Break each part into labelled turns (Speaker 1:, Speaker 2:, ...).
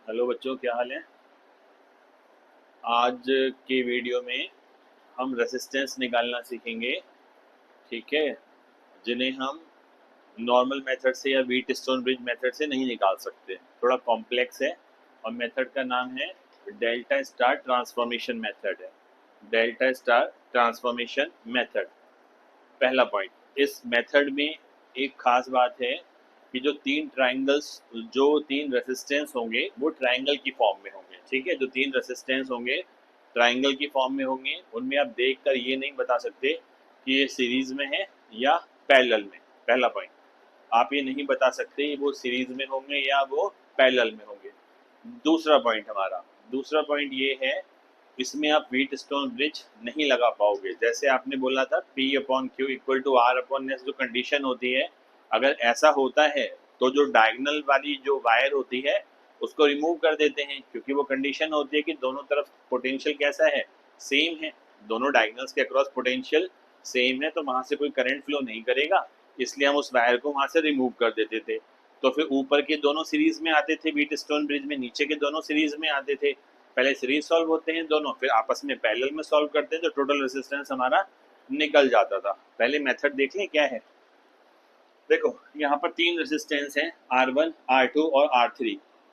Speaker 1: Hello बच्चों, क्या हाल है। आज के वीडियो में हम रेसिस्टेंस निकालना सीखेंगे। ठीक है, जिन्हें हम नॉर्मल मेथड से या व्हीट स्टोन ब्रिज मेथड से नहीं निकाल सकते, थोड़ा कॉम्प्लेक्स है। और मेथड का नाम है डेल्टा स्टार ट्रांसफॉर्मेशन मेथड है। Delta star transformation method. पहला पॉइंट, इस मेथड में एक खास बात है कि जो तीन रेसिस्टेंस होंगे वो ट्रायंगल की फॉर्म में होंगे। ठीक है, जो तीन रेसिस्टेंस होंगे ट्रायंगल की फॉर्म में होंगे। उनमें आप देखकर ये नहीं बता सकते कि ये सीरीज में है या पैरेलल में। पहला पॉइंट, आप ये नहीं बता सकते वो सीरीज में होंगे या वो पैरेलल में होंगे। दूसरा पॉइंट ये है, इसमें आप व्हीट स्टोन ब्रिज नहीं लगा पाओगे। जैसे आपने बोला था P upon Q equal to R upon S, जो कंडीशन होती है, अगर ऐसा होता है तो जो डायगोनल वाली जो वायर होती है उसको रिमूव कर देते हैं, क्योंकि वो कंडीशन होती है कि दोनों तरफ पोटेंशियल कैसा है, सेम है। दोनों डायगोनल्स के अक्रॉस पोटेंशियल सेम है, तो वहां से कोई करंट फ्लो नहीं करेगा, इसलिए हम उस वायर को वहां से रिमूव कर देते थे। तो फिर ऊपर के दोनों सीरीज में आते थे व्हीट स्टोन ब्रिज में, नीचे के दोनों सीरीज में आते थे। पहले सीरीज सॉल्व होते हैं दोनों, फिर आपस में पैरेलल में सॉल्व करते हैं, तो टोटल रेजिस्टेंस हमारा निकल जाता था। पहले मेथड देख लें क्या है। देखो, यहाँ पर तीन रेजिस्टेंस हैं, R1, R2 और R3।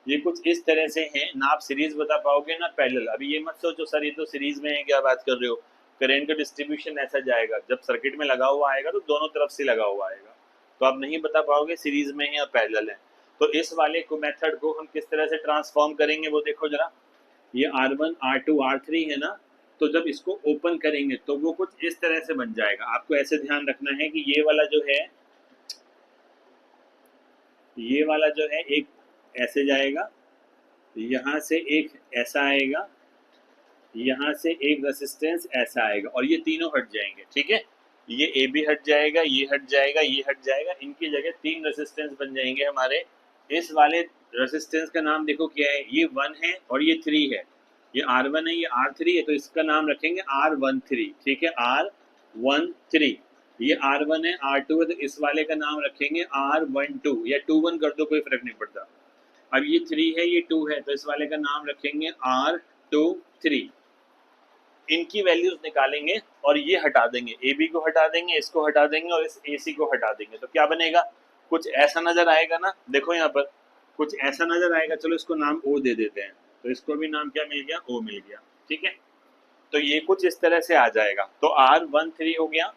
Speaker 1: ये कुछ इस तरह से हैं, ना आप सीरीज बता पाओगे ना पैरेलल। अभी ये मत सोचो सर ये तो सीरीज में है, क्या बात कर रहे हो। करंट का डिस्ट्रीब्यूशन ऐसा जाएगा, जब सर्किट में लगा हुआ आएगा तो दोनों तरफ से लगा हुआ आएगा, तो आप नहीं बता पाओगे सीरीज में है या पैरेलल है। तो इस वाले को मेथड को हम किस तरह से ट्रांसफॉर्म करेंगे वो देखो जरा। ये R1, R2, R3 है ना, तो जब इसको ओपन करेंगे तो वो कुछ इस तरह से बन जाएगा। आपको ऐसे ध्यान रखना है कि ये वाला जो है एक ऐसे जाएगा, यहाँ से एक ऐसा आएगा, यहाँ से एक रेसिस्टेंस ऐसा आएगा, और ये तीनों हट जाएंगे। ठीक है, ये ए भी हट जाएगा, ये हट जाएगा, ये हट जाएगा, इनकी जगह तीन रेसिस्टेंस बन जाएंगे हमारे। इस वाले रेसिस्टेंस का नाम देखो क्या है, ये 1 है और ये 3 है। ये R1 है, ये R3 है, तो इसका नाम रखेंगे R13। ठीक है, R13। ये R1 है, R2 है, तो इस वाले का नाम रखेंगे R12 या 21 कर दो, कोई फर्क नहीं पड़ता। अब ये 3 है, ये 2 है, तो इस वाले का नाम रखेंगे R23। इनकी वैल्यूज निकालेंगे और ये हटा देंगे, ए बी को हटा देंगे, इसको हटा देंगे और इस ए सी को हटा देंगे, तो क्या बनेगा, कुछ ऐसा नजर आएगा ना। देखो यहाँ पर कुछ ऐसा नजर आएगा। चलो इसको नाम ओ दे देते हैं, तो इसको भी नाम क्या मिल गया, ओ मिल गया। ठीक है, तो ये कुछ इस तरह से आ जाएगा। तो R13 हो गया,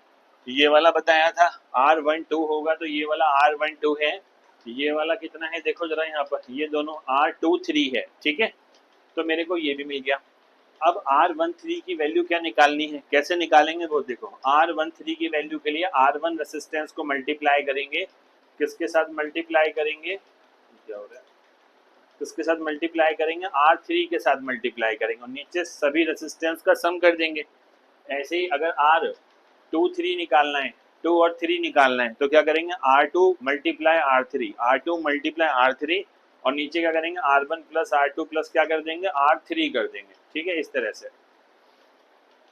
Speaker 1: ये वाला बताया था। R12 होगा, तो ये वाला R12 है। ये वाला कितना है देखो जरा यहाँ पर, ये दोनों R23 है। ठीक है, तो मेरे को ये भी मिल गया। अब R13 की वैल्यू क्या निकालनी है, कैसे निकालेंगे वो देखो। R13 की वैल्यू के लिए R1 रेसिस्टेंस को मल्टीप्लाई करेंगे, किसके साथ मल्टीप्लाई करेंगे, क्या हो रहा है, किसके साथ मल्टीप्लाई करेंगे, R3 के साथ मल्टीप्लाई करेंगे, और नीचे सभी रेसिस्टेंस का सम कर देंगे। ऐसे ही अगर R23 निकालना है, 2 और 3 निकालना है, तो क्या करेंगे, R2 multiply R3, R2 multiply R3, और नीचे क्या करेंगे, R1 प्लस R2 प्लस क्या कर देंगे, R3 कर देंगे। ठीक है, इस तरह से।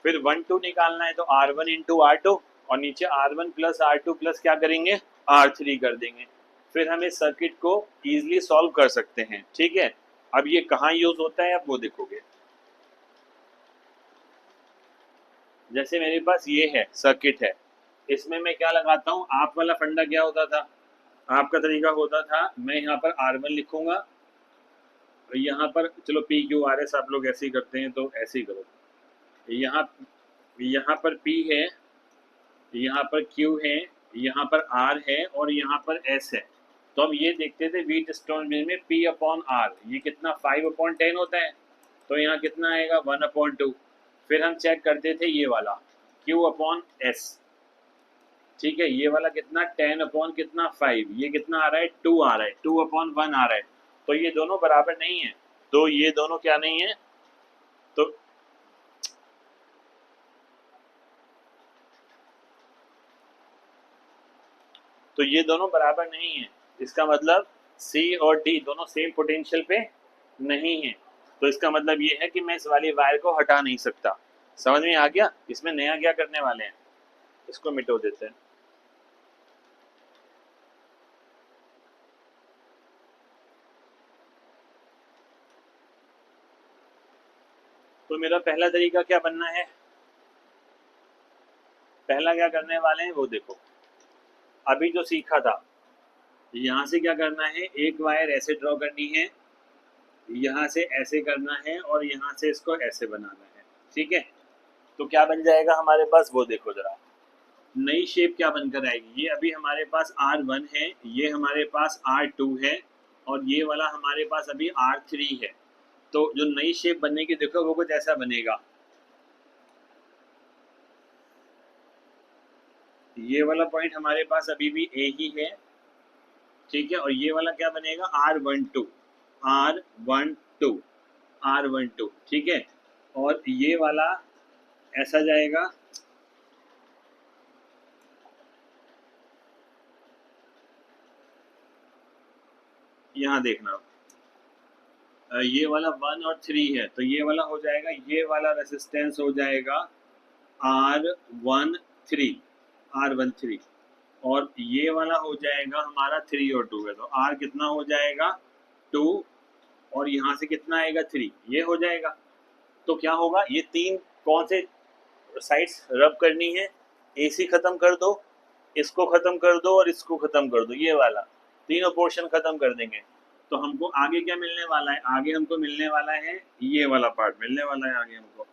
Speaker 1: फिर 1 2 निकालना है, तो R1 इंटू R2, और नीचे R1 प्लस R2 प्लस क्या करेंगे, R3 कर देंगे। फिर हम इस सर्किट को इजीली सॉल्व कर सकते हैं। ठीक है, अब ये कहाँ यूज होता है आप वो देखोगे। जैसे मेरे पास ये है सर्किट है, इसमें मैं क्या लगाता हूँ, आप वाला फंडा क्या होता था, आपका तरीका होता था, मैं यहाँ पर R1 लिखूंगा, यहाँ पर चलो PQRS आप लोग ऐसे ही करते हैं तो ऐसे ही करो। यहाँ यहाँ पर P है, यहाँ पर Q है, यहाँ पर R है और यहाँ पर S है। तो हम ये देखते थे व्हीट स्टोन ब्रिज में P अपॉन R ये कितना 5/10 होता है, तो यहाँ कितना आएगा 1/2। फिर हम चेक करते थे ये वाला Q अपॉन S। ठीक है, ये वाला कितना 10 अपॉन कितना 5, ये कितना आ रहा है 2 आ रहा है, 2/1 आ रहा है। तो ये दोनों बराबर नहीं है, तो ये दोनों क्या नहीं है, तो ये दोनों बराबर नहीं है। इसका मतलब सी और डी दोनों सेम पोटेंशियल पे नहीं है। तो इसका मतलब ये है कि मैं इस वाली वायर को हटा नहीं सकता। समझ में आ गया, इसमें नया क्या करने वाले हैं, इसको मिटो देते हैं। तो मेरा पहला तरीका क्या बनना है, पहला क्या करने वाले हैं वो देखो, अभी जो सीखा था यहाँ से क्या करना है, एक वायर ऐसे ड्रॉ करनी है, यहाँ से ऐसे करना है और यहाँ से इसको ऐसे बनाना है, ठीक है। तो क्या बन जाएगा हमारे पास वो देखो जरा, नई शेप क्या बनकर आएगी, ये अभी हमारे पास R1 है, ये हमारे पास R2 है और ये वाला हमारे पास अभी R3 है। तो जो नई शेप बनने की देखो वो कुछ ऐसा बनेगा, ये वाला पॉइंट हमारे पास अभी भी A ही है, ठीक है। और ये वाला क्या बनेगा, R12, R12, R12, ठीक है। और ये वाला ऐसा जाएगा, यहाँ देखना, ये वाला 1 और 3 है, तो ये वाला हो जाएगा, ये वाला रेसिस्टेंस हो जाएगा R13, R13, और ये वाला हो जाएगा हमारा 3 और 2 है, तो R कितना हो जाएगा 2, और यहाँ से कितना आएगा 3, ये हो जाएगा। तो क्या होगा, ये तीन कौन से साइड्स रब करनी है, AC खत्म कर दो, इसको खत्म कर दो और इसको खत्म कर दो, ये वाला तीनों पोर्शन खत्म कर देंगे। तो हमको आगे क्या मिलने वाला है, आगे हमको मिलने वाला है ये वाला पार्ट मिलने वाला है आगे हमको,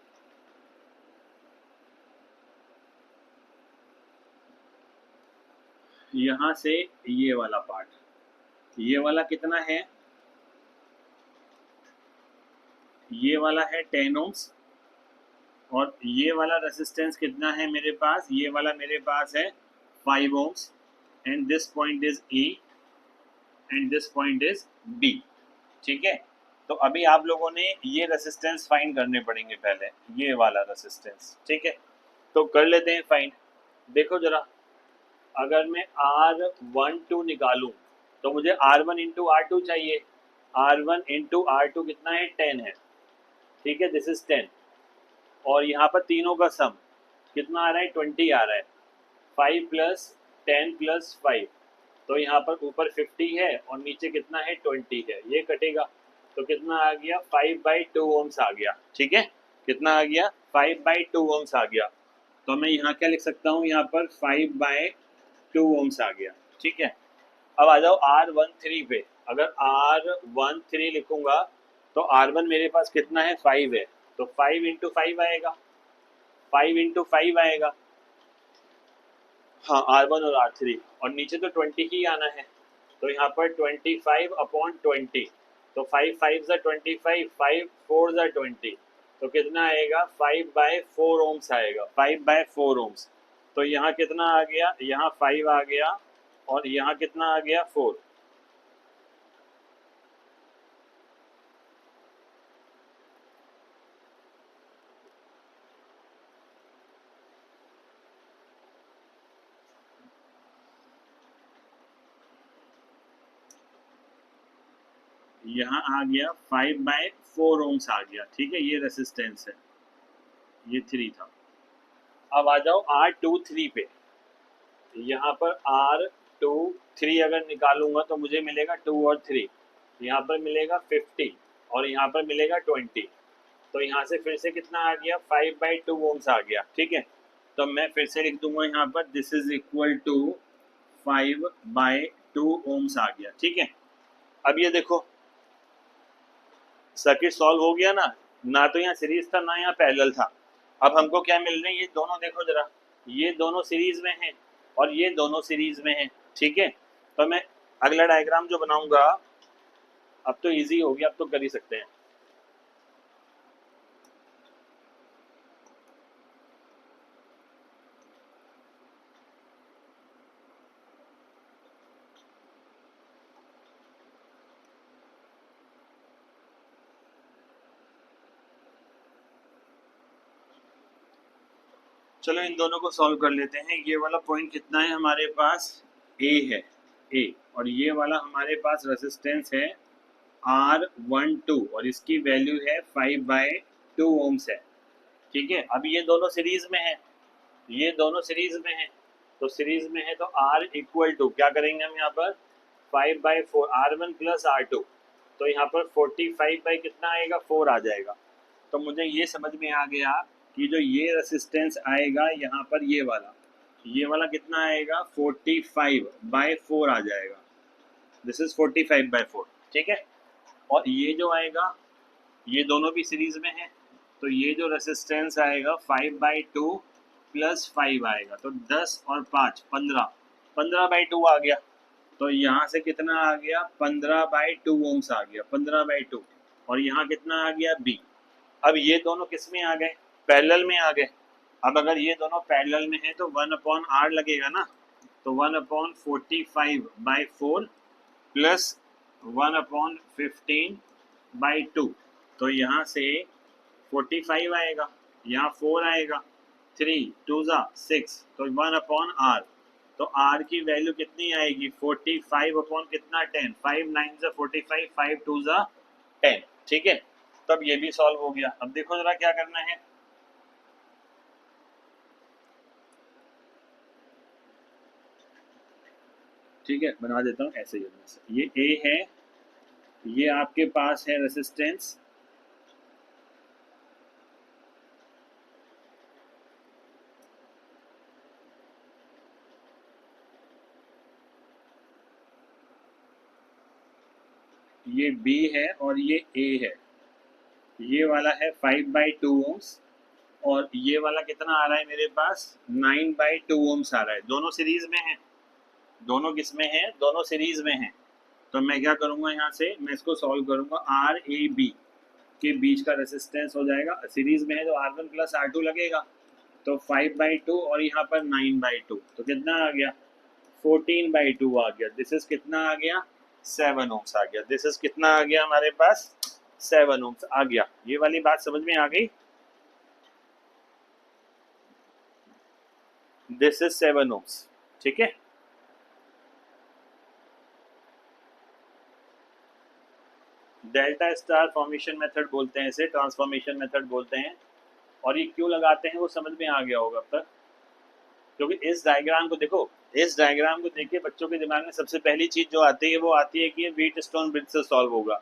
Speaker 1: यहाँ से ये वाला पार्ट, ये वाला कितना है, ये वाला है 10 ओम्स, और ये वाला रेसिस्टेंस कितना है मेरे पास, ये वाला मेरे पास है 5 ohms, and this point is E and this point is B, ठीक है। तो अभी आप लोगों ने ये रेसिस्टेंस फाइंड करने पड़ेंगे पहले, ये वाला रेसिस्टेंस, ठीक है। तो कर लेते हैं फाइंड, देखो जरा, अगर मैं R12 निकालूं तो मुझे R1 इंटू R2 चाहिए, R1 इंटू R2 कितना है, 10 है, ठीक है, दिस इज 10, और यहाँ पर तीनों का सम कितना आ रहा है, 20 आ रहा है, 5 प्लस 10 प्लस 5, तो यहाँ पर ऊपर 50 है और नीचे कितना है, 20 है, ये कटेगा, तो कितना आ गया, 5/2 ओम्स आ गया, ठीक है, कितना आ गया, 5/2 ओम्स आ गया। तो मैं यहाँ क्या लिख सकता हूँ, यहाँ पर 5/2 ओम्स आ गया, ठीक है। अब आ जाओ R13 पे, अगर R13 लिखूंगा तो R1 मेरे पास कितना है, 5 है, तो 5 इंटू 5 आएगा, 5 इंटू 5 आएगा, हाँ R1 और R3, और नीचे तो 20 ही आना है, तो यहाँ पर 25/20, तो 5 5 ज़ा 25, 5 4 ज़ा 20, तो कितना आएगा, 5/4 ओम्स आएगा, 5/4 ओम्स। तो यहाँ कितना आ गया, यहाँ 5 आ गया और यहाँ कितना आ गया, 4। यहाँ आ गया 5/4 ओम्स आ गया, ठीक है, ये रेसिस्टेंस है, ये 3 था। अब आ जाओ R23 पे, यहाँ पर R23 अगर निकालूंगा तो मुझे मिलेगा 2 और 3, यहाँ पर मिलेगा 50 और यहाँ पर मिलेगा 20, तो यहाँ से फिर से कितना आ गया, 5/2 ओम्स आ गया, ठीक है। तो मैं फिर से लिख दूंगा यहाँ पर, this is equal to 5/2 ohms आ गया, ठीक है। अब ये देखो सर्किट सॉल्व हो गया ना, ना तो यहाँ सीरीज था ना यहाँ पैरेलल था। अब हमको क्या मिल रहे हैं, ये दोनों देखो जरा, ये दोनों सीरीज में हैं और ये दोनों सीरीज में हैं, ठीक है। तो मैं अगला डायग्राम जो बनाऊंगा, अब तो इजी हो गया, अब तो कर ही सकते हैं। चलो इन दोनों को सॉल्व कर लेते हैं। ये वाला पॉइंट कितना है हमारे पास, ए है, ए, और ये वाला हमारे पास रेसिस्टेंस है R12 और इसकी वैल्यू है 5/2 ओम्स है, ठीक है। अब ये दोनों सीरीज में है, ये दोनों सीरीज में है, तो सीरीज में है तो R इक्वल टू क्या करेंगे हम यहाँ पर, 5/4 R1 प्लस R2, तो यहाँ पर 45 बाई कितना आएगा, 4 आ जाएगा, तो मुझे ये समझ में आ गया कि जो ये रेसिस्टेंस आएगा यहाँ पर ये वाला कितना आएगा 45/4 आ जाएगा। दिस इज 45/4, ठीक है। और ये जो आएगा ये दोनों भी सीरीज में है, तो ये जो रेसिस्टेंस आएगा 5/2 + 5 आएगा, तो 10 और 5 15/2 आ गया। तो यहाँ से कितना आ गया 15/2 ओम्स आ गया, 15/2। और यहाँ कितना आ गया B। अब ये दोनों किस में आ गए, पैरेलल में आ गए। अब अगर ये दोनों पैरेलल में है तो 1/R लगेगा ना, तो 1/45/4 + 1/15/2। तो यहाँ से 45 आएगा, यहाँ 4 आएगा, 3 2 6, तो 1/R। तो R की वैल्यू कितनी आएगी 45 कितना 10, 5 9 45, 5 2 10, ठीक है। तब ये भी सॉल्व हो गया। अब देखो जरा क्या करना है, ठीक है, बना देता हूँ ऐसे ही। ये A है, ये आपके पास है रेसिस्टेंस, ये B है और ये A है। ये वाला है 5/2 ओम्स और ये वाला कितना आ रहा है मेरे पास 9/2 ओम्स आ रहा है। दोनों सीरीज में है, दोनों किस में है, दोनों सीरीज में है। तो मैं क्या करूंगा, यहाँ से मैं इसको सॉल्व करूंगा। RAB के बीच का रेसिस्टेंस हो जाएगा, सीरीज में है तो R1 + R2 लगेगा, तो 5/2 और यहाँ पर 9/2, तो कितना आ गया 14/2 आ गया। दिस इज कितना आ गया 7 ओम्स आ गया। दिस इज कितना आ गया हमारे पास 7 ओम्स आ गया। ये वाली बात समझ में आ गई। दिस इज 7 ओम्स, ठीक है। डेल्टा स्टार फॉर्मेशन मेथड बोलते हैं इसे, ट्रांसफॉर्मेशन मेथड बोलते हैं। और ये क्यों लगाते हैं वो समझ में आ गया होगा अब तक, क्योंकि इस डायग्राम को देखो, इस डायग्राम को देखिए बच्चों के दिमाग में सबसे पहली चीज जो आती है वो आती है कि ये व्हीटस्टोन ब्रिज से सॉल्व होगा।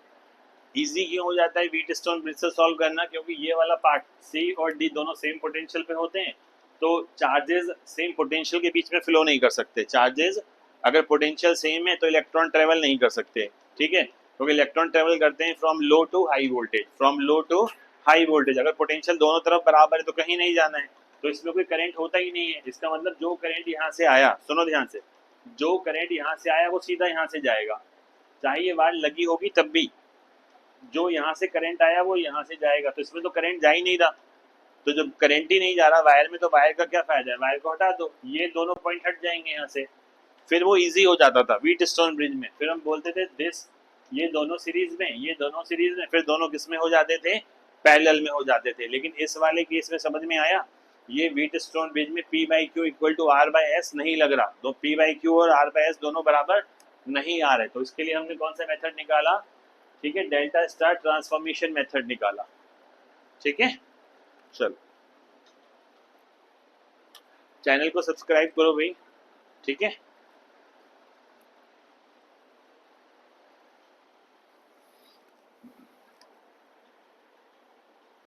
Speaker 1: इजी क्यों हो जाता है व्हीटस्टोन ब्रिज से सॉल्व करना, क्योंकि ये वाला पार्ट सी और डी दोनों सेम पोटेंशियल पे होते हैं, तो चार्जेस सेम पोटेंशियल के बीच में फ्लो नहीं कर सकते। चार्जेस अगर पोटेंशियल सेम है तो इलेक्ट्रॉन ट्रेवल नहीं कर सकते, ठीक है, क्योंकि इलेक्ट्रॉन ट्रेवल करते हैं from low to high voltage, from low to high voltage. अगर पोटेंशियल दोनों तरफ बराबर है तो कहीं नहीं जाना है, तो इसमें कोई करंट होता ही नहीं है। इसका मतलब जो करंट यहाँ से आया, सुनो ध्यान से, जो करंट यहाँ से आया वो सीधा यहाँ से जाएगा, चाहे ये वायर लगी होगी तब भी। जो यहाँ से करंट आया वो यहाँ से जाएगा, तो इसमें तो करंट जा ही नहीं रहा। तो जब करंट ही नहीं जा रहा वायर में, तो वायर का क्या फायदा है, वायर को हटा दो, ये दोनों पॉइंट हट जाएंगे यहाँ से। फिर वो इजी हो जाता था व्हीटस्टोन ब्रिज में। फिर हम बोलते थे दिस, ये दोनों सीरीज में, ये दोनों सीरीज में, फिर दोनों किस में हो जाते थे, पैरेलल में हो जाते थे। लेकिन इस वाले केस में समझ में आया, ये व्हीटस्टोन ब्रिज में P/Q = R/S नहीं लग रहा, तो P/Q और R/S दोनों बराबर नहीं आ रहे। तो इसके लिए हमने कौन सा मेथड निकाला, ठीक है, डेल्टा स्टार ट्रांसफॉर्मेशन मेथड निकाला, ठीक है। चलो चैनल को सब्सक्राइब करो भाई, ठीक है।